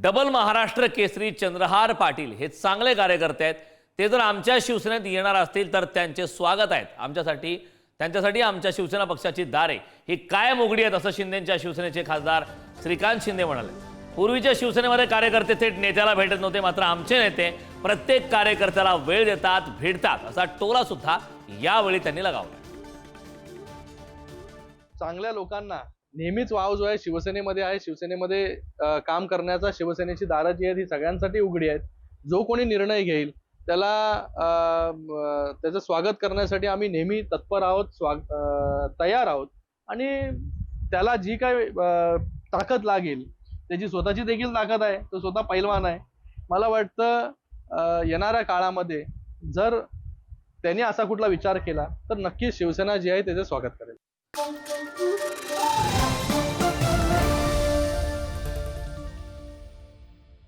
Double Maharashtra Kesari Chandrahar Patil हे चांगले कार्यकर्ते आहेत। ते जर आमच्या शिवसेनेत येणार असतील तर त्यांचे स्वागत आहेत। त्यांच्यासाठी आमच्या शिवसेना पक्षाची दारे ही कायम उघडी आहेत असं शिंदेंच्या शिवसेनेचे खासदार श्रीकांत शिंदे म्हणाले। पूर्वीच्या शिवसेनेमध्ये कार्यकर्ते थेट नेत्याला भेटत नव्हते, मात्र आमचे नेते प्रत्येक कार्यकर्त्याला वेळ देतात, भेटतात असा टोला सुद्धा यावेळी त्यांनी लगावला। चांगल्या लोकांना नेहमीच वाव जो आहे शिवसेनेमध्ये आहे। शिवसेनेमध्ये काम करण्याचा शिवसेनेची दारं जी आहेत ही सगळ्यांसाठी उघडी आहेत। जो कोणी निर्णय घेईल त्याला त्याचं स्वागत करण्यासाठी आम्ही नेहमी तत्पर आहोत, तयार आहोत आणि त्याला जी काय ताकद लागेल, त्याची स्वतःची देखील ताकद आहे, तो स्वतः पैलवान आहे। मला वाटतं येणाऱ्या काळामध्ये जर त्यांनी असा कुठला विचार केला तर नक्कीच शिवसेना जी आहे त्याचे स्वागत करेल।